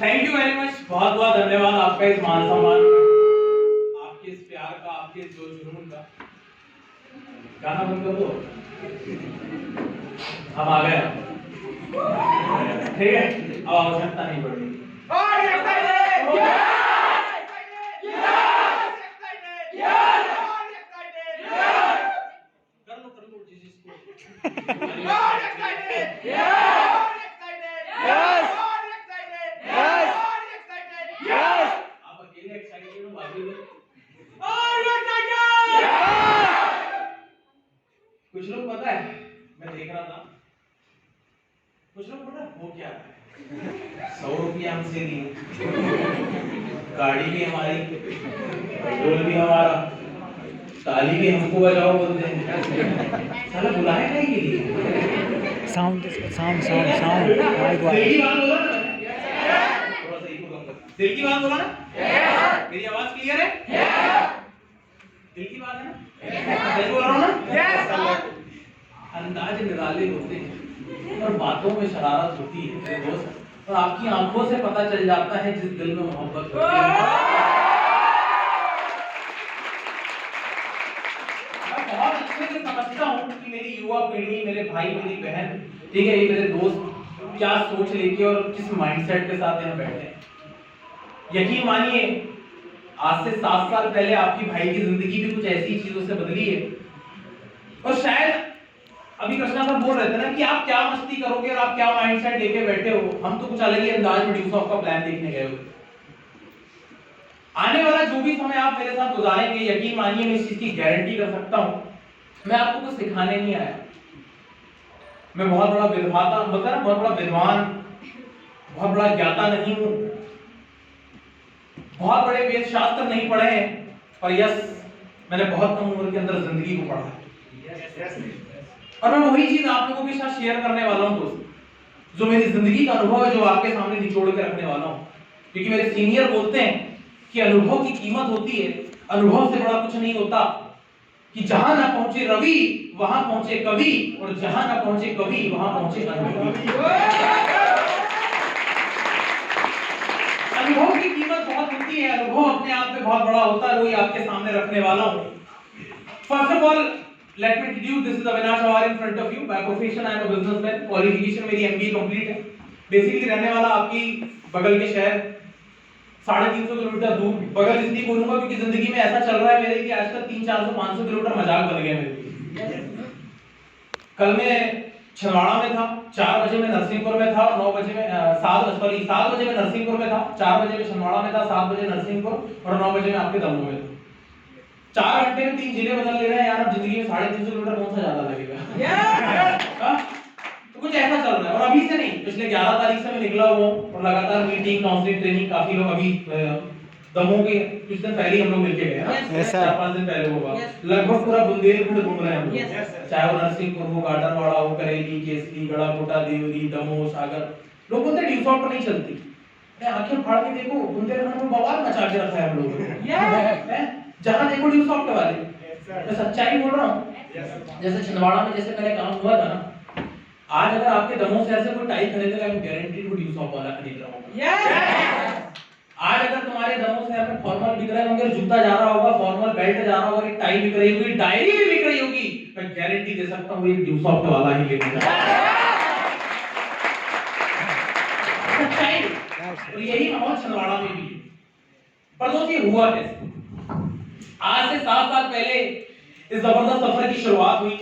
Thank you very much, बहुत बहुत धन्यवाद आपका इस मान सम्मान, आपके इस प्यार का, आपके इस जोश जुनून का। गाना बंद कर दो, हम आ गए, ठीक है, अब आवश्यकता नहीं पड़ेगी। कर लो जिसको आप अकेले एक्साइटेड हो, बाकी लोग कुछ लोग पता है, मैं देख रहा था, कुछ लोग पता है वो क्या है, 100 रुपया हमसे लिए, गाड़ी भी हमारी, पेट्रोल भी हमारा, ताली भी हमको बजाओ बोलते हैं, साला बुलाए नहीं के लिए। साउंड साउंड साउंड दिल साउंड की बात बोला ना, थोड़ा सा इको कम कर, दिल की बात बोला ना, मेरी आवाज क्लियर है, दिल की बात है ना, सही बोल रहा हूँ ना, अंदाज निराले होते हैं और बातों में शरारत होती है मेरे दोस्त, और आपकी आंखों से पता चल जाता है जिस दिल में मोहब्बत होती है। मैं बहुत अच्छे से समझता हूँ कि मेरी युवा पीढ़ी, मेरे भाई, मेरी बहन, ठीक है, ये मेरे दोस्त क्या सोच लेके और किस माइंडसेट के साथ यहाँ बैठे हैं। यकीन मानिए, आज से 7 साल पहले आपकी भाई की जिंदगी भी कुछ ऐसी चीजों से बदली है, और शायद अभी कृष्णा सर बोल रहे थे ना कि आप क्या मस्ती करोगे और आप क्या माइंडसेट लेके बैठे हो, हम तो कुछ अलग ही अंदाज में ड्यूस ऑफ का प्लान देखने गए हो। आने वाला जो भी समय आप मेरे साथ गुजारेंगे, यकीन मानिए मैं इस चीज की गारंटी कर सकता हूं, मैं आपको कुछ सिखाने नहीं आया, मैं बहुत बड़ा विद्वाता मतलब बहुत बड़ा विद्वान, बहुत बड़ा ज्ञाता नहीं हूं, बहुत बड़े वेद शास्त्र नहीं पढ़े हैं, पर यस, मैंने बहुत कम उम्र के अंदर जिंदगी को पढ़ा है, और मैं वही चीज आप लोगों के साथ शेयर करने वाला हूं दोस्त, जो मेरी जिंदगी का अनुभव है, जो आपके सामने निचोड़ के रखने वाला हूं। क्योंकि मेरे सीनियर बोलते हैं कि अनुभव की कीमत होती है, अनुभव से बड़ा कुछ नहीं होता, कि जहां ना पहुंचे रवि वहां पहुंचे कवि, और जहां ना पहुंचे कवि वहां पहुंचे अनुभवी। अनुभव की कीमत बहुत होती है, अनुभव अपने आप में बहुत बड़ा होता है, वही आपके सामने रखने वाला हूं। First of all let me introduce, this is Avinash Awar in front of you. By profession I am a businessman, qualification मेरी MBA complete है, बेसिकली रहने वाला आपकी बगल के शहर 350 किलोमीटर दूर। बगल इसलिए बोलूंगा क्योंकि जिंदगी में ऐसा चल रहा है मेरे कि आज तक 300-400-500 किलोमीटर मजाक बन गया मेरे लिए। कल मैं छिंदवाड़ा में था, 4 बजे मैं नरसिंहपुर में था, 9 बजे में 7 बजे मैं नरसिंहपुर में था, 4 बजे मैं छिंदवाड़ा में था, 7 बजे नरसिंहपुर और 9 बजे मैं आपके दमोह में था। 4 घंटे में 3 जिले बदल ले रहे हैं यार, अब जिंदगी में 350 किलोमीटर कौन सा ज्यादा लगेगा? तो कुछ ऐसा चल रहा है, और अभी से नहीं, पिछले 11 तारीख से मैं निकला हुआ हूँ और लगातार मीटिंग, काउंसलिंग, ट्रेनिंग, काफी लोग अभी दमोह के कुछ दिन पहले हम लोग मिलके गए ना, 4-5 दिन पहले होगा, लगभग पूरा बुंदेलखंड घूम रहे हैं हम लोग, चाहे वो नरसिंहपुर हो, गाडरवाड़ा हो, करेली, केसरी, गढ़ाकोटा, देवरी, दमोह, सागर। लोग बोलते हैं ड्यूसॉफ्ट नहीं चलती, आंखें फाड़ के देखो, बुंदेलखंड में बवाल मचा के रखा है हम लोगों ने, जहां देखो ड्यूसॉफ्ट वाले। मैं सच्चाई बोल रहा हूं, जैसे छिंदवाड़ा में जैसे पहले काम हुआ था ना, आज अगर आपके दमोह शहर से कोई टाई खरीदेगा, मैं गारंटी वो ड्यूसॉफ्ट वाला खरीद रहा हूं। आज अगर तुम्हारे दमोह शहर में फॉर्मल बिक रहे होंगे, जूता जा रहा होगा, फॉर्मल बेल्ट जा रहा होगा, एक टाई बिक रही होगी, डायरी भी बिक रही होगी, मैं गारंटी दे सकता हूं ये ड्यूसॉफ्ट वाला ही लेके जाएगा। सच्चाई, और यही माहौल छिंदवाड़ा में भी है। पर दोस्त ये हुआ कैसे? आज से 7 साल पहले इस जबरदस्त सफर की शुरुआत हुई,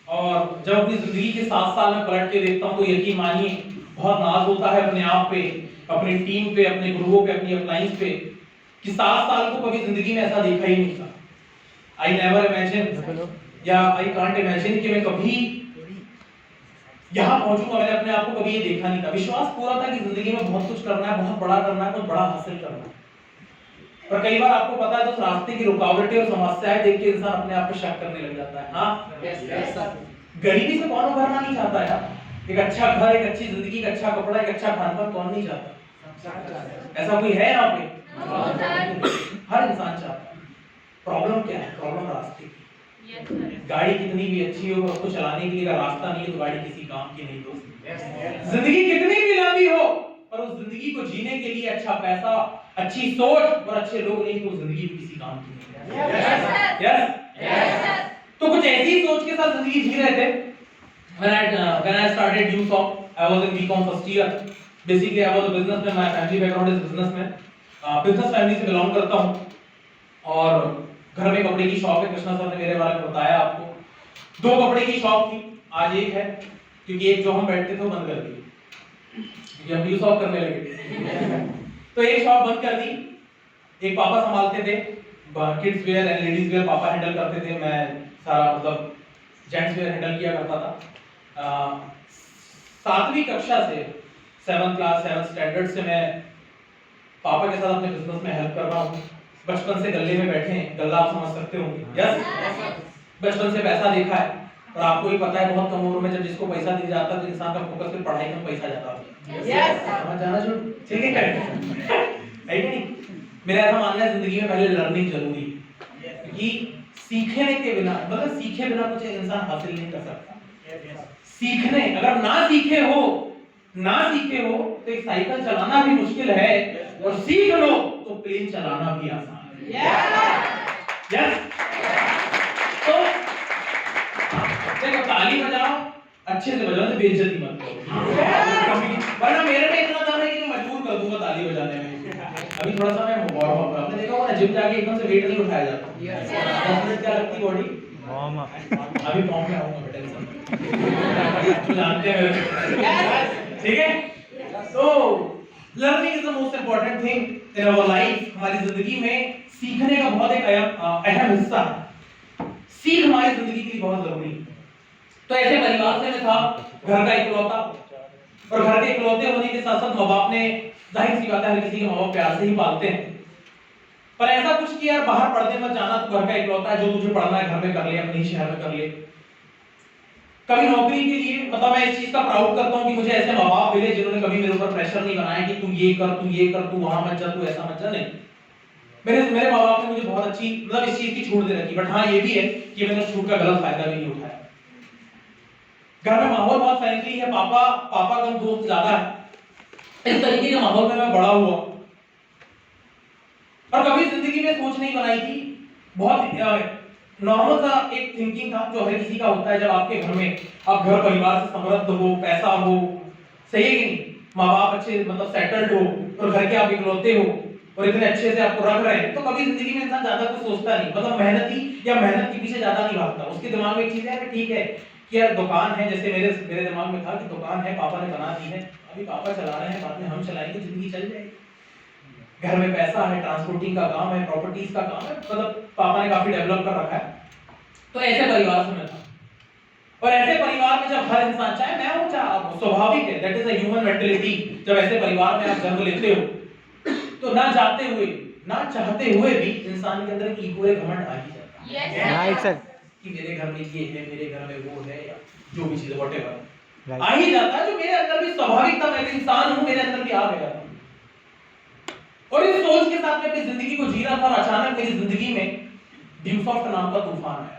और जब अपनी जिंदगी के 7 साल में पलट के देखता हूं तो यकीन मानिए बहुत नाज होता है अपने आप पे, अपनी टीम पे, अपने गुरुओं पे, अपनी अपलाइंस पे, कि 7 साल को कभी जिंदगी में ऐसा देखा ही नहीं था। आई नेवर इमेजिन, या आई कांट इमेजिन कि मैं कभी यहाँ पहुंचूंगा। मैंने अपने आप को कभी ये देखा नहीं था। विश्वास पूरा था कि जिंदगी में बहुत कुछ करना है, बहुत बड़ा करना है, कुछ बड़ा हासिल करना है। पर कई बार आपको पता है तो रास्ते की रुकावटें और समस्याएं देख के इंसान अपने आप पे शक करने लग जाता है। हाँ, गरीबी से कौन उभरना नहीं चाहता यार? एक अच्छा घर, एक अच्छी जिंदगी, एक अच्छा कपड़ा, एक अच्छा खानपान कौन नहीं चाहता? ऐसा कोई है यहाँ पे? हर इंसान चाहता है। प्रॉब्लम क्या है? प्रॉब्लम रास्ते की। गाड़ी कितनी भी अच्छी हो, उसको चलाने के लिए अगर रास्ता नहीं है तो गाड़ी किसी काम की नहीं दोस्त। जिंदगी कितनी भी लंबी हो, पर उस जिंदगी को जीने के लिए अच्छा पैसा, अच्छी सोच और अच्छे लोग नहीं तो जिंदगी किसी काम की नहीं। यस, तो कुछ ऐसी सोच के साथ जिंदगी जी रहे थे। when I started USOP, I was in BCom first year. Basically, I was a businessman. My family background is businessman. Business family से बिलोंग करता हूँ और घर में कपड़े की शॉप है। कृष्णा सर ने मेरे बारे में बताया आपको। 2 कपड़े की शॉप थी, आज एक है, क्योंकि एक जो हम बैठते थे वो बंद कर दी, क्योंकि हम USOP करने लगे। तो एक शॉप बंद कर दी। एक पापा संभालते थे, kids where and ladies wear पापा हैंडल करते थे, मैं सारा मतलब जेंट्स वेयर हैंडल किया करता था। 7वीं कक्षा से 7th क्लास 7th स्टैंडर्ड से मैं पापा के साथ अपने बिजनेस में हेल्प कर रहा हूँ। बचपन से गले में बैठे हैं, गल्ला आप समझ सकते होंगे। यस, बचपन से पैसा देखा है और आपको ही पता है बहुत कम उम्र में जब जिसको पैसा दिया जाता है तो इंसान का फोकस सिर्फ पढ़ाई में पैसा जाता है। यस, समझ जाना जो ठीक है है कि नहीं? मेरा ऐसा मानना है जिंदगी में पहले लर्निंग जरूरी है, क्योंकि सीखने के बिना मतलब सीखे बिना कुछ इंसान हासिल नहीं कर सकता। सीखने अगर ना सीखे हो तो एक साइकिल चलाना भी मुश्किल है और सीख लो तो प्लेन चलाना भी आसान है। यस, तो देखो ताली बजाओ, अच्छे से बजाओ, बेइज्जती मत करो, वरना मेरे में इतना दम है कि मैं मजबूर कर दूंगा ताली बजाने में। अभी थोड़ा सा मैं वार्म अप, आपने देखा होगा जिम जाके एकदम से वेट नहीं उठाया जाता। 10 मिनट क्या लगती बॉडी वार्म अप। अभी फॉर्म में आऊंगा, टेंशन तो जानते हैं, ठीक है? तो learning is the most important thing in our life. हमारी जिंदगी में सीखने का बहुत एक अहम हिस्सा है। सीख हमारी जिंदगी के लिए बहुत जरूरी है। तो ऐसे परिवार से मैं था, घर का इकलौता, और घर के इकलौते होने के साथ साथ माँ बाप ने, जाहिर सी बात है हर किसी के माँ बाप प्यार से ही पालते हैं, पर ऐसा कुछ कि यार बाहर पढ़ने मत जाना, तू घर का इकलौता है, जो तुझे पढ़ना है घर में कर ले, अपने ही शहर में कर ले। कभी नौकरी के लिए मतलब मैं इस चीज का प्राउड करता हूं कि मुझे ऐसे माँ बाप मिले जिन्होंने कभी मेरे ऊपर प्रेशर नहीं बनाया कि तू ये कर, तू वहां मत जा, तू ऐसा मत जा। नहीं, मेरे माँ बाप ने मुझे बहुत अच्छी मतलब इस चीज की छूट दे रखी। बट हाँ ये भी है कि मैंने उस छूट का गलत फायदा भी नहीं उठाया। घर में माहौल बहुत फ्रेंडली है, पापा कम दोस्त ज्यादा है, इस तरीके के माहौल में मैं बड़ा हुआ और कभी जिंदगी में सोच नहीं बनाई थी। बहुत नॉर्मल सा एक थिंकिंग था जो हर किसी का होता है जब आपके घर में आप घर परिवार से समृद्ध हो, पैसा हो, सही है कि नहीं, माँ बाप अच्छे मतलब सेटल्ड हो और घर के आप इकलौते हो और इतने अच्छे से आपको रख रहे हैं, तो कभी जिंदगी में इंसान ज्यादा कुछ सोचता नहीं, मतलब मेहनत के पीछे ज्यादा नहीं भागता। उसके दिमाग में एक चीज है कि ठीक है कि यार दुकान है, जैसे मेरे दिमाग में था कि दुकान है, पापा ने बना दी है, अभी पापा चला रहे हैं, बाद में हम चलाएंगे, जिंदगी चल जाएगी। घर में पैसा है, ट्रांसपोर्टिंग का काम है, प्रॉपर्टीज का काम है, मतलब पापा ने काफी डेवलप कर रखा है। तो ऐसे परिवार से मैं था और ऐसे परिवार में जब हर इंसान, चाहे मैं हूं चाहे आप, स्वाभाविक है, that is a human mentality, जब ऐसे परिवार में आप जन्म लेते हो तो ना चाहते हुए भी इंसान के अंदर एक ईगो, एक घमंड आ ही जाता है। सर कि मेरे घर में ये है, मेरे घर में वो है, या जो भी चीज व्हाटएवर आ ही जाता है, जो मेरे अंदर भी स्वाभाविक था, मैं भी इंसान हूं, मेरे अंदर भी आ गया था। और इस सोच के साथ मैं अपनी जिंदगी को जी रहा था और अचानक मेरी जिंदगी में ड्यूसॉफ्ट नाम का तूफान आया।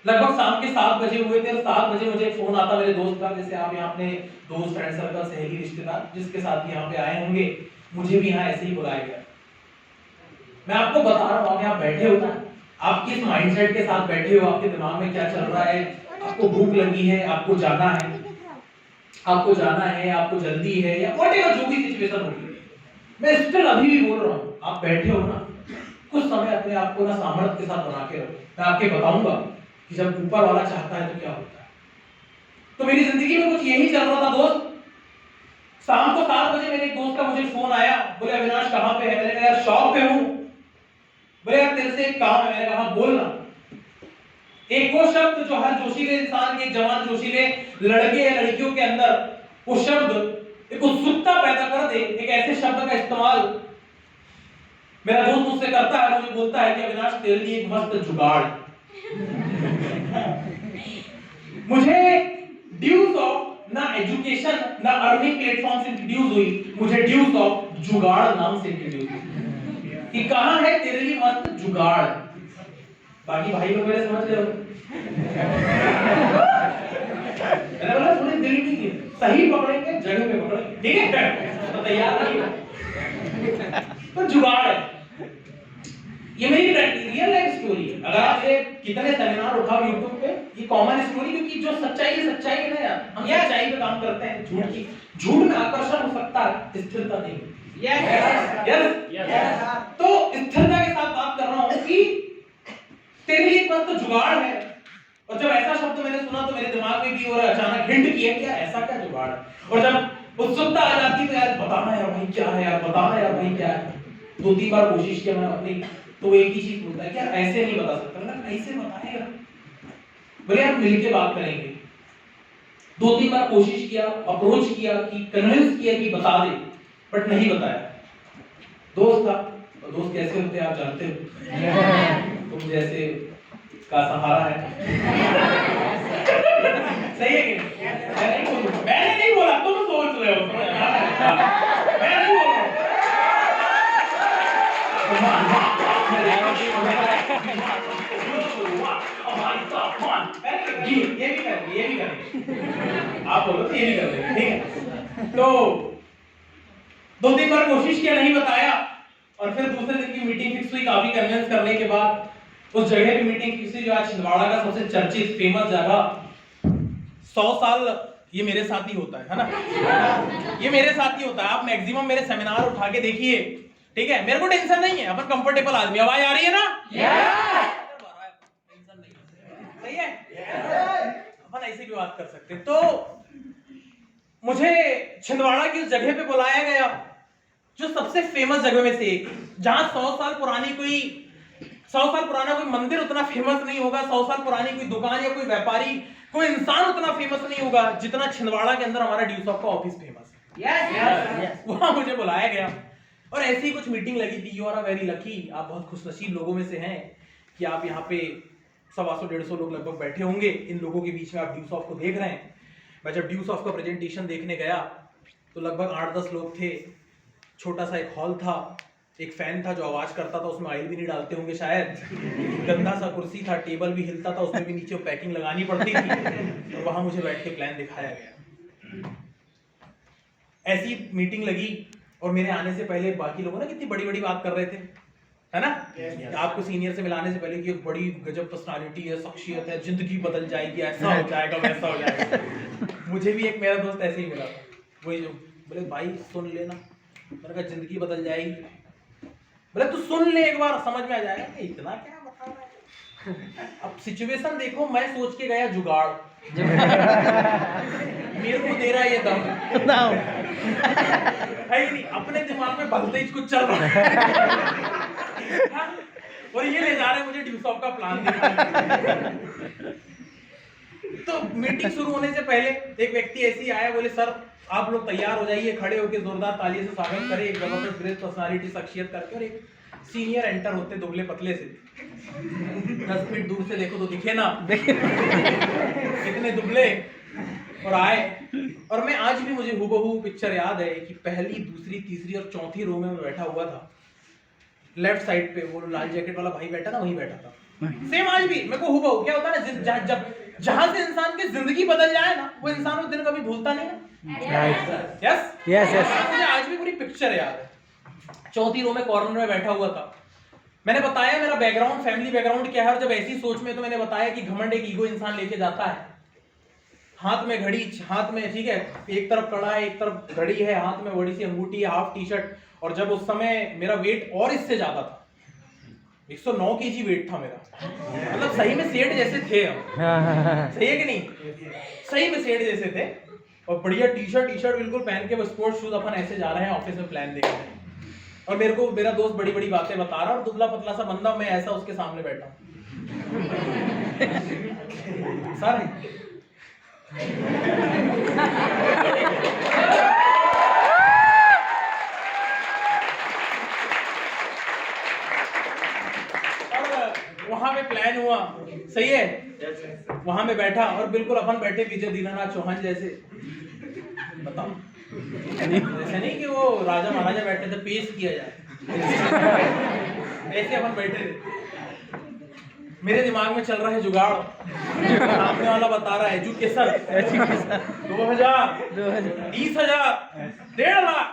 लगभग शाम के 7 बजे हुए थे और 7 बजे मुझे एक फोन आता मेरे दोस्त का, जैसे आप यहाँ अपने दोस्त, फ्रेंड सर्कल, सहेली, रिश्तेदार जिसके साथ यहाँ पे आए होंगे, मुझे भी यहाँ ऐसे ही बुलाया गया। मैं आपको बता रहा हूँ, आप बैठे हो ना, आप किस माइंडसेट के साथ बैठे हो, आपके दिमाग में क्या चल रहा है, आपको भूख लगी है, आपको जाना है, आपको जल्दी है, या व्हाटएवर जो भी सिचुएशन होगी, मैं स्टिल अभी भी बोल रहा हूँ, आप बैठे हो ना, कुछ समय अपने आप को ना सामर्थ्य के साथ बना के रखो। मैं आपके बताऊंगा कि जब ऊपर वाला चाहता है तो क्या होता है। तो मेरी जिंदगी में कुछ यही चल रहा था दोस्त। शाम को 7 बजे मेरे एक दोस्त का मुझे फोन आया, बोले अविनाश कहाँ पे है? मैंने कहा यार शॉप पे हूँ। बोले यार तेरे से एक काम है। मैंने कहा बोलना। एक वो शब्द जो हर जोशीले इंसान के, एक जवान जोशीले लड़के या लड़कियों के अंदर वो शब्द एक उत्सुकता पैदा कर दे, एक ऐसे शब्द का इस्तेमाल मेरा दोस्त मुझसे करता है, मुझे बोलता है कि अविनाश तेरे लिए एक मस्त जुगाड़। मुझे ड्यूज ऑफ ना एजुकेशन ना अर्निंग प्लेटफॉर्म से इंट्रोड्यूस हुई, मुझे ड्यूज ऑफ जुगाड़ नाम से इंट्रोड्यूस हुई कि कहां है तेरे लिए मस्त जुगाड़। बाकी भाई लोग मेरे समझ रहे हो। मैंने बोला थोड़ी दिल की सही पकड़ेंगे, जगह पे पकड़ेंगे, ठीक है? तो तैयार रहिए। तो जुगाड़ है, ये मेरी रियल लाइफ स्टोरी है। अगर आप ये कितने सेमिनार उठाओ YouTube पे, ये कॉमन स्टोरी, क्योंकि जो सच्चाई है सच्चाई है ना यार, हम सच्चाई पे काम करते हैं। झूठ में आकर्षण हो सकता है, स्थिरता नहीं। यस। तो स्थिरता के साथ बात कर रहा हूं कि तेरे लिए बस तो जुगाड़ है। और जब ऐसा शब्द मैंने सुना तो मेरे दिमाग में भी और अचानक हिंट किया कि ऐसा क्या जुगाड़ है। और जब उत्सुकता आ जाती तो यार बताना यार भाई क्या है, यार बताना यार भाई क्या है। 2-3 बार कोशिश किया मैंने अपनी, तो एक ही चीज बोलता है कि यार ऐसे नहीं बता सकता। मतलब ऐसे बताएगा, बोले यार मिलके बात करेंगे। 2-3 बार कोशिश किया, अप्रोच किया, कि कन्विंस किया कि बता दे, बट नहीं बताया। दोस्त था, और दोस्त कैसे होते हैं आप जानते हो, तुम जैसे का सहारा है। सही है कि मैंने नहीं बोला, तुम सोच रहे हो। मैं नहीं बोल रहा ये भी करेंगे, आप बोलो तो ये भी कर देंगे, ठीक है? तो 2-3 बार कोशिश किया, नहीं बताया। और फिर दूसरे दिन की मीटिंग फिक्स हुई, काफी कन्विंस करने के बाद उस जगह की मीटिंग फिक्स हुई जो आज छिंदवाड़ा का सबसे चर्चित फेमस जगह। 100 साल ये मेरे साथ ही होता है ना? ये मेरे साथ ही होता है। आप मैक्सिमम मेरे सेमिनार उठा के देखिए, ठीक है? मेरे को टेंशन नहीं है, अपन कंफर्टेबल आदमी। आवाज आ रही है ना? टेंशन नहीं, सही है? अपन ऐसे भी बात कर सकते हैं। तो मुझे छिंदवाड़ा की उस जगह पे बुलाया गया जो सबसे फेमस जगह में से एक, जहां 100 साल पुराना कोई मंदिर उतना फेमस नहीं होगा, 100 साल पुरानी कोई दुकान या कोई व्यापारी, कोई इंसान उतना फेमस नहीं होगा जितना छिंदवाड़ा के अंदर हमारा ड्यूसॉफ्ट का ऑफिस फेमस है। वहां मुझे बुलाया गया और ऐसी ही कुछ मीटिंग लगी थी। यू आर वेरी लकी, आप बहुत खुशनसीब लोगों में से हैं कि आप यहाँ पे 100-150 लोग लगभग बैठे होंगे। इन लोगों के बीच में आप ड्यूसॉफ्ट को देख रहे हैं। मैं जब ड्यूसॉफ्ट का प्रेजेंटेशन देखने गया तो लगभग 8-10 लोग थे। छोटा सा एक हॉल था, एक फैन था जो आवाज करता था, उसमें ऑयल भी नहीं डालते होंगे शायद। गंदा सा कुर्सी था, टेबल भी हिलता था, उसमें भी नीचे पैकिंग लगानी पड़ती थी। और वहां मुझे बैठ के प्लान दिखाया गया। ऐसी मीटिंग लगी और मेरे आने से पहले बाकी लोगों ने कितनी बड़ी बड़ी बात कर रहे थे, है ना? आपको सीनियर से मिलाने से पहले कि एक बड़ी गजब पर्सनालिटी है, शख्सियत है, जिंदगी बदल जाएगी, ऐसा हो जाएगा, वैसा हो जाएगा। मुझे भी एक मेरा दोस्त ऐसे ही मिला था, वही जो बोले भाई सुन लेना। मैंने कहा जिंदगी बदल जाएगी। बोले तू सुन ले एक बार, समझ में आ जाएगा। इतना क्या बता रहा है? अब सिचुएशन देखो, मैं सोच के गया जुगाड़, मेरे को दे रहा है ये दम है ही नहीं, अपने दिमाग में भलते ही कुछ चल रहा है। और ये ले जा रहे हैं मुझे ड्यूसॉफ्ट का प्लान देने। तो मीटिंग शुरू होने से पहले एक व्यक्ति ऐसे ही आया, बोले सर आप लोग तैयार हो जाइए, खड़े होकर जोरदार ताली से स्वागत करें एक जबरदस्त ग्रेट पर्सनालिटी शख्सियत करके। और एक सीनियर एंटर होते दुबले पतले से, 10 फीट दूर से देखो तो दिखे ना, इतने दुबले, और आए। और मैं आज भी, मुझे हुबहू पिक्चर याद है कि पहली, दूसरी, तीसरी और चौथी रो में मैं बैठा हुआ था। लेफ्ट साइड पे वो लाल जैकेट वाला भाई बैठा था, वहीं बैठा था। सेम आज भी मेरे को हुबहू, क्या होता है ना, जब जहां से इंसान की जिंदगी बदल जाए ना, वो इंसान उस दिन कभी भूलता नहीं है। यस। मुझे आज भी पूरी पिक्चर याद है। चौथी रो में कॉर्नर में बैठा हुआ था। मैंने बताया मेरा बैकग्राउंड, फैमिली बैकग्राउंड क्या है। और जब ऐसी सोच में, तो मैंने बताया कि घमंड एक ईगो इंसान लेके जाता है। हाथ में घड़ी, हाथ में, ठीक है, एक तरफ कड़ा है, एक तरफ घड़ी है, हाथ में बड़ी सी अंगूठी है, हाफ टी शर्ट। और जब उस समय मेरा वेट और इससे ज्यादा था, 109 केजी वेट था मेरा, मतलब सही में सेठ जैसे थे हम। सही है कि नहीं? सही में सेठ जैसे थे। और बढ़िया टी शर्ट बिल्कुल पहन के, स्पोर्ट्स शूज, अपन ऐसे जा रहे हैं ऑफिस में प्लान देख रहे हैं। और मेरे को मेरा दोस्त बड़ी बड़ी बातें बता रहा, और दुबला पतला सा बंदा, मैं ऐसा उसके सामने बैठा सर। वहां पे प्लान हुआ, सही है, वहां में बैठा और बिल्कुल अपन बैठे विजय दीनानाथ चौहान जैसे, बताओ ऐसे नहीं कि वो राजा महाराजा बैठे थे पेश किया जाए, ऐसे अपन बैठे थे। मेरे दिमाग में चल रहा है जुगाड़, सामने वाला बता रहा है एजुकेशन 2000 20,000 1.5 लाख,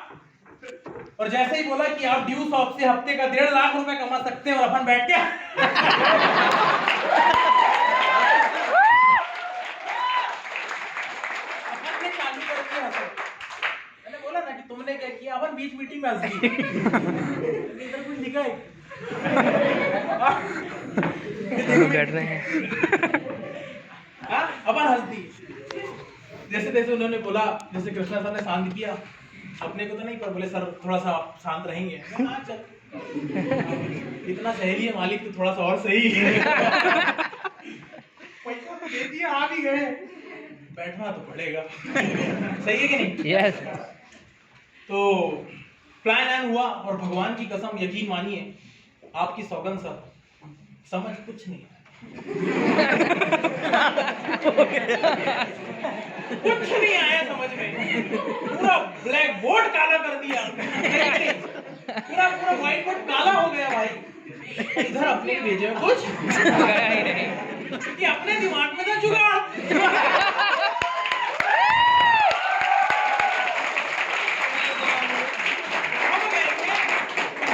और जैसे ही बोला कि आप ड्यू शॉप से हफ्ते का 1.5 लाख रुपए कमा सकते हैं, और अपन बैठ के अपन ने चालू कर दिया। मैंने बोला ना कि तुमने क्या किया, अपन बीच मीटिंग में हंस गई, इधर कुछ लिखा है बैठ रहे हैं। अपन हंस दी। जैसे जैसे उन्होंने बोला, जैसे कृष्णा सर ने शांत किया, अपने को तो नहीं, पर बोले सर थोड़ा सा शांत रहेंगे। हाँ चल, इतना सहेली है मालिक तो थोड़ा सा और सही पैसा तो दे दिया, आ भी गए, बैठना तो पड़ेगा सही है कि नहीं? यस। तो प्लान हुआ, और भगवान की कसम यकीन मानिए, आपकी सौगंध सर, समझ कुछ नहीं कुछ नहीं आया समझ में, पूरा ब्लैक बोर्ड काला कर दिया, पूरा पूरा व्हाइट बोर्ड काला हो गया भाई। इधर अपने भेजे में कुछ गया ही नहीं, कि अपने दिमाग में था जुगाड़।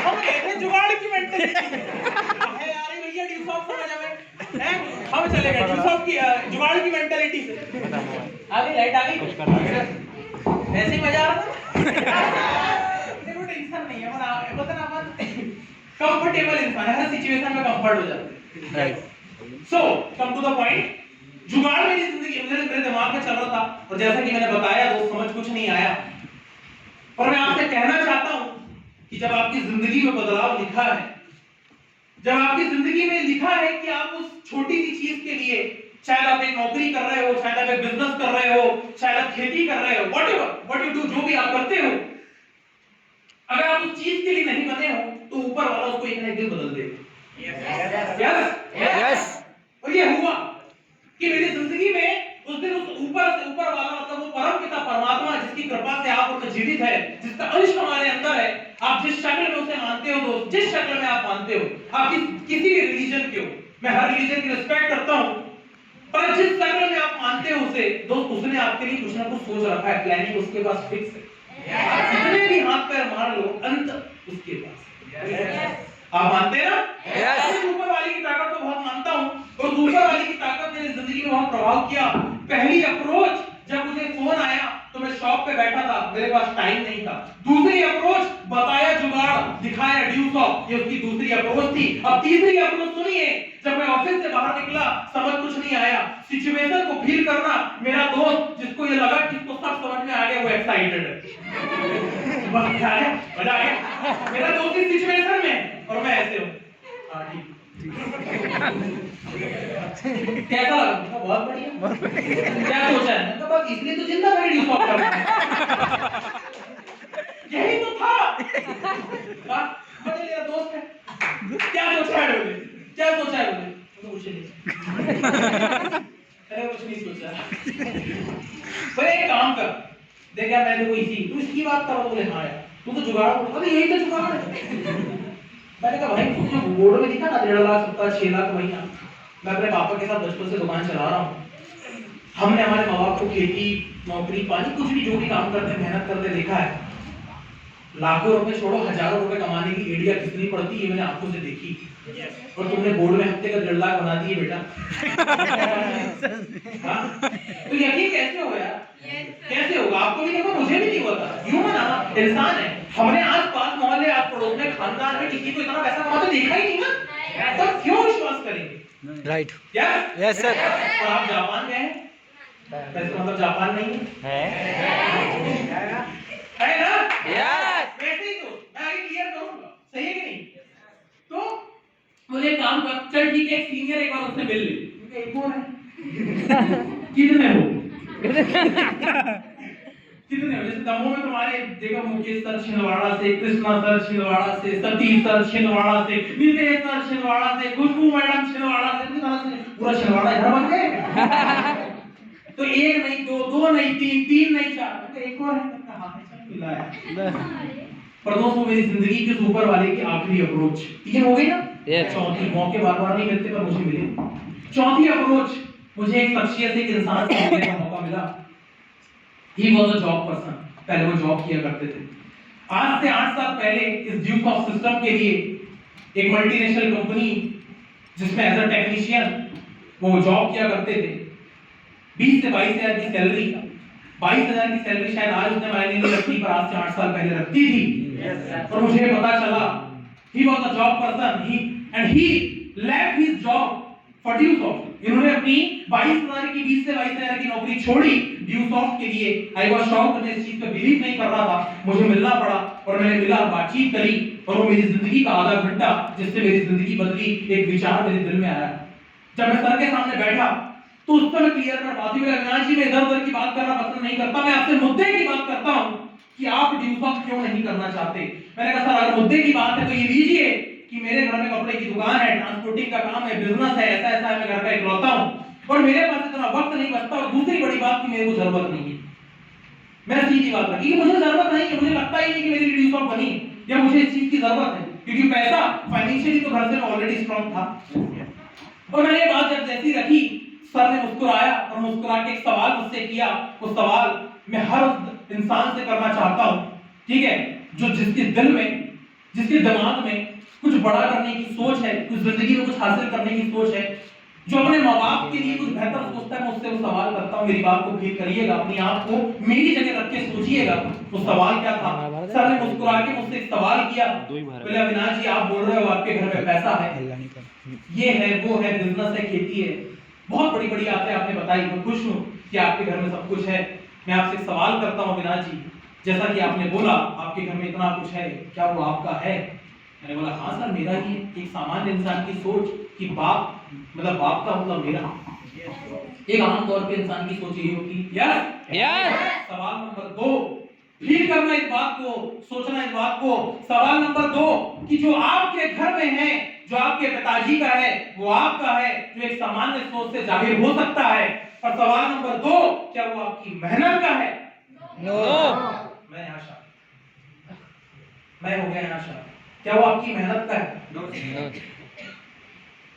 हम गए थे जुगाड़ की मेंटालिटी है यार, ये भैया ड्यू शॉप समझ आवे हैं, हम चले गए ड्यू शॉप की जुगाड़ की मेंटालिटी से। आ गई लाइट, आ गई, ऐसे ही मजा आ रहा था। देखो टेंशन नहीं है, अपन पता ना, अपन कंफर्टेबल इंसान है, हर सिचुएशन में कंफर्ट हो जाते हैं। Right. So come to the point, जुगाड़ मेरी जिंदगी मेरे दिमाग में चल रहा था, और जैसा कि मैंने बताया दोस्त, समझ कुछ नहीं आया। और मैं आपसे कहना चाहता हूं कि जब आपकी जिंदगी में बदलाव लिखा है, जब आपकी जिंदगी में लिखा है कि आप उस छोटी सी चीज के लिए, शायद आप एक नौकरी कर रहे हो, शायद आप एक बिजनेस कर रहे हो, शायद आप खेती कर रहे हो, व्हाट यू डू, जो भी आप करते हो, अगर आप उस चीज के लिए नहीं बने हो, तो ऊपर वाला उसको एक ना एक दिन बदल देगा। यस। और ये हुआ कि मेरी जिंदगी में उस दिन उस ऊपर से ऊपर वाला, मतलब वो परम पिता परमात्मा, जिसकी कृपा से आप और मैं जीवित है, जिसका अंश हमारे अंदर है, आप जिस शक्ल में उसे मानते हो दोस्त, जिस शक्ल में आप मानते हो, आप किसी भी रिलीजन के हो, मैं हर रिलीजन की रिस्पेक्ट करता हूं, पर जिस शक्ल में आप मानते हो उसे दोस्त, उसने आपके लिए कुछ ना कुछ सोच रखा है, प्लानिंग उसके पास फिक्स है। आप जितने भी हाथ पैर मार लो, अंत उसके पास। आप मानते हैं ना? Yes. मैं ऊपर वाली की ताकत को बहुत मानता हूँ, और ऊपर वाली की ताकत ने जिंदगी में बहुत प्रभाव किया। पहली अप्रोच जब मुझे फोन आया तो मैं शॉप पे बैठा था, मेरे पास टाइम नहीं था। दूसरी अप्रोच बताया जुगाड़, दिखाया ड्यू शॉप, ये उसकी दूसरी अप्रोच थी। अब तीसरी अप्रोच सुनिए, जब मैं ऑफिस से बाहर निकला, समझ कुछ नहीं आया, सिचुएशन को फील करना, मेरा दोस्त जिसको ये लगा कि इसको सब समझ में आ गया, वो एक्साइटेड है, बस क्या है, मजा आ गया, मेरा दोस्त इस सिचुएशन में और मैं ऐसे हूँ। हाँ ठीक, कैसा लगा? बहुत बढ़िया। क्या सोचा है? तो बस इसलिए तो जिंदा मेरी ड्यू शॉप कर रहा है, यही तो था। हाँ, मुझे मेरा दोस्त है, क्या सोचा है बोले, क्या सोचा है बोले, तो कुछ नहीं, अरे कुछ नहीं सोचा। भाई एक काम कर, देख यार, मैंने कोई इसी, तू इसकी बात कर, बोले हाँ यार, तू तो जुगाड़, अरे यही तो जुगाड़ है। मैंने कहा भाई तुझे बोर्ड में दिखा ना 1.5 लाख, 6 लाख महीना, मैं अपने पापा के साथ बचपन से दुकान चला रहा हूँ, हमने हमारे माँ बाप को खेती, नौकरी, पानी, कुछ भी जो भी काम करते, मेहनत करते देखा है। लाखों रुपए छोड़ो, हजारों रुपए कमाने की एडिया कितनी पड़ती है, मैंने आंखों से देखी। और तुमने बोर्ड में हफ्ते का 1.5 लाख बना दिए बेटा। हाँ? तो यकीन कैसे हो यार? कैसे होगा? आपको भी देखो, मुझे भी नहीं होता, ह्यूमन है, इंसान है। हमने आस-पास मोहल्ले, आस पड़ोस में, खानदान में किसी को इतना पैसा कमाते देखा ही नहीं ना, तो क्यों विश्वास करेंगे? राइट। Yes sir. और आप जापान गए हैं, वैसे मतलब जापान नहीं है ना? यस। वैसे ही तो मैं आगे क्लियर करूंगा, सही है कि नहीं? तो मुझे काम कर, चल ठीक है, एक सीनियर, एक बार उससे मिल ले, एक और है, कितने हो? कितने हो? जैसे दमोह में तुम्हारे देखो, मुकेश सर छिंदवाड़ा से, कृष्णा सर छिंदवाड़ा से, सतीश सर छिंदवाड़ा से, नितेश सर छिंदवाड़ा से, खुशबू मैडम छिंदवाड़ा से, पूरा छिंदवाड़ा इधर बन गए। तो एक नहीं, दो नहीं, तीन नहीं, 4, तो एक और है, मिला है। पर दोस्तों, मेरी जिंदगी के ऊपर वाले की आखिरी अप्रोच 3 हो गई ना, Yes. चौथी, मौके बार बार नहीं मिलते पर मुझे मिले। चौथी अप्रोच, मुझे एक शख्सियत, एक इंसान से मिलने का मौका मिला। He was a job person, पहले वो जॉब किया करते थे। आज से 8 साल पहले इस ड्यूक ऑफ सिस्टम के लिए एक मल्टीनेशनल कंपनी जिसमें एज अ टेक्नीशियन वो जॉब किया करते थे, 20 से 22 हजार की सैलरी, 22 हजार की सैलरी शायद आज उतने मायने नहीं रखती पर आज से 8 साल पहले रखती थी। और मुझे पता चला he was a job person, he left his job for Dewsoft। इन्होंने अपनी 20 से 22 हजार की नौकरी छोड़ी Dewsoft के लिए। आई वाज शॉक्ड, मैं इस चीज पे बिलीव नहीं कर रहा था। मुझे मिलना पड़ा और मैंने मिला, बातचीत करी और वो मेरी जिंदगी का आधा घंटा जिससे मेरी जिंदगी बदली, एक विचार मेरे दिल में आया। जब मैं सर के सामने बैठा तो उस समय क्लियर कर बात हुई। अविनाश जी, मैं इधर-उधर की बात करना पसंद नहीं करता, मैं आपसे मुद्दे की बात करता हूं कि आप Dewsoft क्यों नहीं करना चाहते। मैंने कहा सर, अगर मुद्दे की बात है तो ये लीजिए कि मेरे घर में कपड़े की दुकान है, ट्रांसपोर्टिंग का काम है, बिजनेस है, ऐसा है, मैं घर का इकलौता हूं और मेरे पास इतना वक्त नहीं बचता। और दूसरी बड़ी बात कि मेरे को जरूरत नहीं है। मैंने सीधी बात रखी कि मुझे जरूरत नहीं है, मुझे लगता ही नहीं कि मेरी Dewsoft बनी या मुझे इस चीज की जरूरत है, क्योंकि पैसा फाइनेंशियली तो घर से मैं ऑलरेडी स्ट्रांग था। और मैंने ये बात जब जैसी रखी, सर ने मुस्कुराया और मुस्कुरा के एक सवाल मुझसे किया। वो सवाल मैं हर इंसान से करना चाहता हूं, ठीक है, जो जिसके दिल में, जिसके दिमाग में कुछ बड़ा करने की सोच है, कुछ जिंदगी में कुछ हासिल करने की सोच है, जो अपने माँ बाप के लिए कुछ बेहतर सोचता है, मैं उससे वो सवाल करता हूँ। मेरी बात को फील करिएगा, अपनी आप को मेरी जगह रख के सोचिएगा। वो सवाल क्या था? सर ने मुस्कुरा के मुझसे एक सवाल किया, बोले अविनाश जी, आप बोल रहे हो आपके घर में पैसा है, ये है, वो है, बिजनेस है, खेती है, बहुत बड़ी बड़ी बातें आपने बताई। मैं खुश हूँ कि आपके घर में सब कुछ है। मैं आपसे एक सवाल करता हूँ अविनाश जी, जैसा कि आपने बोला आपके घर में इतना कुछ है, क्या वो आपका है? मैंने बोला हाँ सर, मेरा ही। एक सामान्य इंसान की सोच कि बाप मतलब बाप का मतलब मेरा, एक आम तौर पे इंसान की सोच यही होती है। यस। सवाल नंबर 2, फील करना इस बात को, सोचना इस बात को। सवाल नंबर 2 कि जो आपके घर में है, जो आपके पिताजी का है, वो आपका है, जो एक सामान्य सोच से जाहिर हो सकता है। और सवाल नंबर 2, क्या वो आपकी मेहनत का है? नो। मैं यहाँ शामिल, मैं हो गया यहाँ शामिल। क्या वो आपकी मेहनत का है? नो।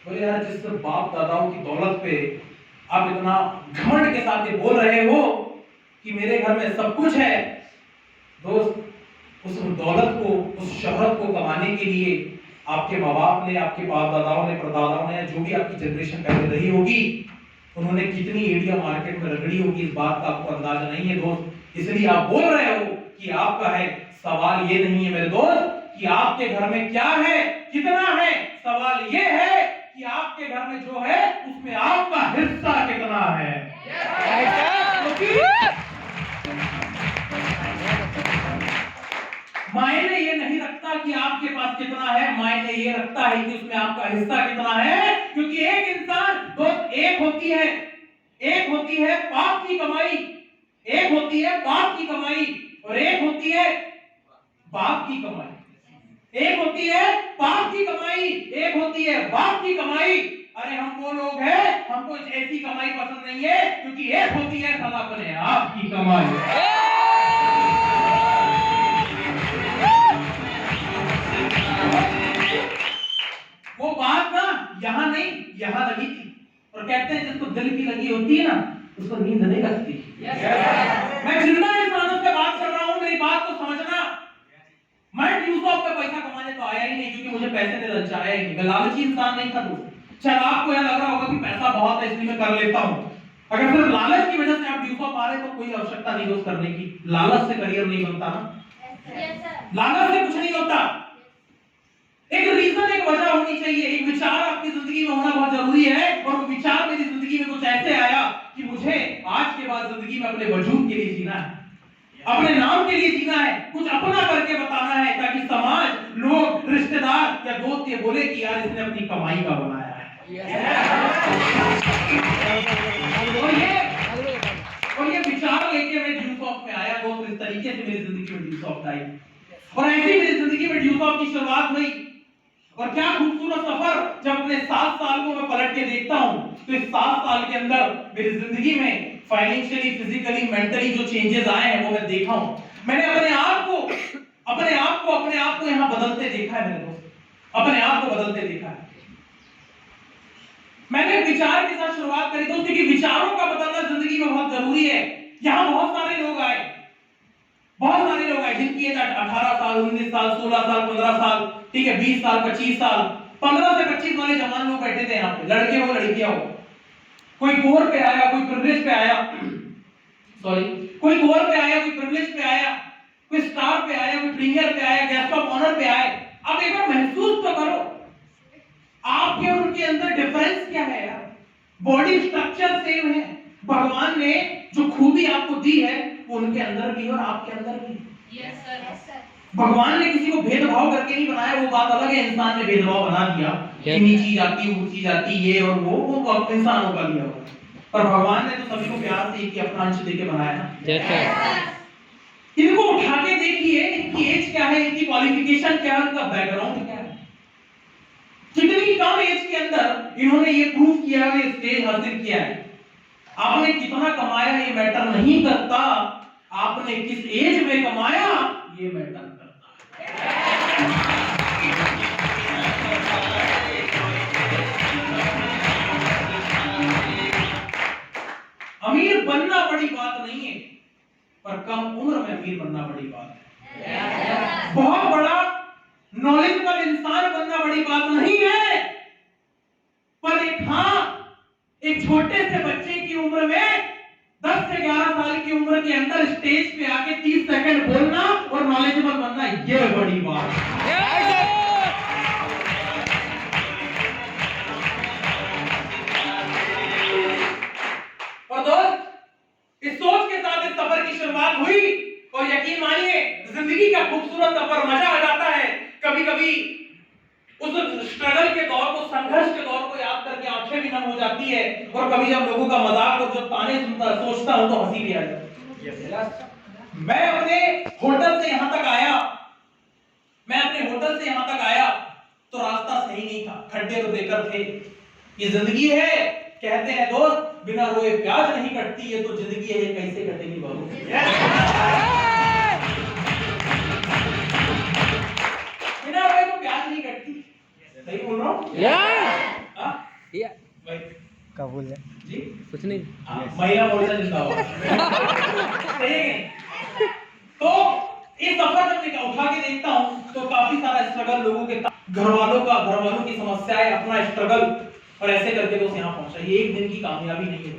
बोले यार, जिस बाप दादाओं की दौलत पे आप इतना घमंड के साथ ये बोल रहे हो कि मेरे घर में सब कुछ है, दोस्त, उस दौलत को, उस शोहरत को कमाने के लिए आपके माँ बाप ने, आपके बाप दादाओं ने, परदादाओं ने, जो भी आपकी जनरेशन पहले रही होगी, उन्होंने कितनी एरिया मार्केट में रगड़ी होगी, इस बात का आपको अंदाजा नहीं है दोस्त। इसलिए आप बोल रहे हो कि आपका है। सवाल ये नहीं है मेरे दोस्त कि आपके घर में क्या है, कितना है। सवाल ये है कि आपके घर में जो है उसमें आपका हिस्सा कितना है। मायने ये नहीं रखता कि आपके पास कितना है, मायने ये रखता है कि उसमें आपका हिस्सा कितना है। क्योंकि एक इंसान दोस्त, एक होती है पाप की कमाई, एक होती है पाप की कमाई और एक होती है बाप की कमाई। एक होती है पाप की कमाई, एक होती है बाप की कमाई। अरे हम वो लोग हैं, हमको ऐसी कमाई पसंद नहीं है, क्योंकि एक होती है साला अपने आप की कमाई। वो बात ना यहाँ नहीं, यहाँ लगी थी। और कहते हैं जिसको दिल की लगी होती है ना, उसको नींद नहीं लगती। मैं जिंदा इंसानों से बात कर रहा हूँ, मेरी बात को समझना। मैं Dewsoft पे पैसा कमाने तो आया ही नहीं, क्योंकि मुझे पैसे ने ललचाया ही नहीं। मैं लालची इंसान नहीं था दोस्त। शायद आपको यह लग रहा होगा कि पैसा बहुत है इसलिए मैं कर लेता हूँ। अगर सिर्फ लालच की वजह से आप Dewsoft आ रहे तो कोई आवश्यकता नहीं दोस्त करने की। लालच से करियर नहीं बनता ना, लालच से कुछ नहीं होता। एक रीजन, एक वजह होनी चाहिए, एक विचार आपकी जिंदगी में होना बहुत जरूरी है। और वो विचार मेरी जिंदगी में कुछ ऐसे आया कि मुझे आज के बाद जिंदगी में अपने वजूद के लिए जीना है, अपने नाम के लिए जीना है, कुछ अपना करके बताना है, ताकि समाज, लोग, रिश्तेदार या दोस्त ये बोले कि यार इसने अपनी कमाई का बनाया है। और ये विचार लेके मैं Dewsoft में आया दोस्त। इस तरीके से मेरी जिंदगी में Dewsoft आई और ऐसी मेरी जिंदगी में Dewsoft की शुरुआत हुई। और क्या खूबसूरत सफर। जब अपने 7 साल को मैं पलट के देखता हूं तो इस 7 साल के अंदर मेरी जिंदगी में फाइनेंशियली, फिजिकली, मेंटली जो चेंजेस आए हैं वो मैं देखा हूं। मैंने अपने आप को यहाँ बदलते देखा है मेरे दोस्त, अपने आप को बदलते देखा है। मैंने विचार के साथ शुरुआत करी दोस्तों कि विचारों का बदलना जिंदगी में बहुत जरूरी है। यहाँ बहुत सारे लोग आए जिनकी एज 18 साल, 19 साल, 16 साल, 15 साल, ठीक है, 20 साल, 25 साल, 15 से 25 वाले जवान लोग बैठे थे यहाँ पे, लड़के हो लड़कियां हो। कोई कोर पे आया, कोई प्रिविलेज पे आया, सॉरी, कोई कोर पे आया, कोई प्रिविलेज पे आया, कोई स्टार पे आया, कोई प्रीमियर पे आया, गेस्ट ऑफ ऑनर पे आए। अब एक बार महसूस तो करो आपके और उनके अंदर डिफरेंस क्या है यार। बॉडी स्ट्रक्चर सेम है, भगवान ने जो खूबी आपको दी है वो उनके अंदर भी और आपके अंदर भी। Yes sir. भगवान ने किसी को भेदभाव करके नहीं बनाया, वो बात अलग है, इंसान ने भेदभाव बना दिया कि नीची जाति, ऊंची जाति, ये और वो इंसानों का लिया हुआ। पर भगवान ने तो सभी को प्यार से एक ही अपना अंश देके बनाया ना। इनको उठा के देखिए, इनकी एज क्या है, इनकी क्वालिफिकेशन क्या है, इनका बैकग्राउंड क्या है। कितनी कम एज के अंदर इन्होंने ये प्रूव किया है, ये स्टेज हासिल किया है। आपने कितना कमाया ये मैटर नहीं करता, आपने किस एज में कमाया ये मैटर करता है। अमीर बनना बड़ी बात नहीं है, पर कम उम्र में अमीर बनना बड़ी बात है। बहुत बड़ा नॉलेजेबल इंसान बनना बड़ी बात नहीं है, पर एक छोटे से बच्चे की उम्र में 10 से 11 साल की उम्र के अंदर स्टेज पे आके 30 सेकंड बोलना और नॉलेजेबल बनना, ये बड़ी बात है। और दोस्त, इस सोच के साथ इस सफर की शुरुआत हुई और यकीन मानिए जिंदगी का खूबसूरत सफर, मजा आ जाता है। कभी कभी उस स्ट्रगल के दौर को, संघर्ष के दौर को याद करके आंखें भी नम हो जाती है, और कभी जब लोगों का मजाक और जब ताने सुनता सोचता हूं तो हंसी भी आ जाती है। मैं अपने होटल से यहां तक आया तो रास्ता सही नहीं था, खड्डे तो बेकर थे। ये जिंदगी है, कहते हैं दोस्त, बिना रोए प्याज नहीं कटती, ये तो जिंदगी है, ये कैसे कटेगी बाबू। बिना रोए तो प्याज नहीं कटती, सही बोल रहा हूँ? कबूल है जी, कुछ नहीं। महिला मोर्चा जिंदाबाद। सही है। तो इस सफर जब मैं उठा के देखता हूँ तो काफी सारा स्ट्रगल लोगों के, घर वालों की समस्याएं, अपना स्ट्रगल, और ऐसे करके दोस्त यहाँ पहुंचा। ये एक दिन की कामयाबी नहीं है।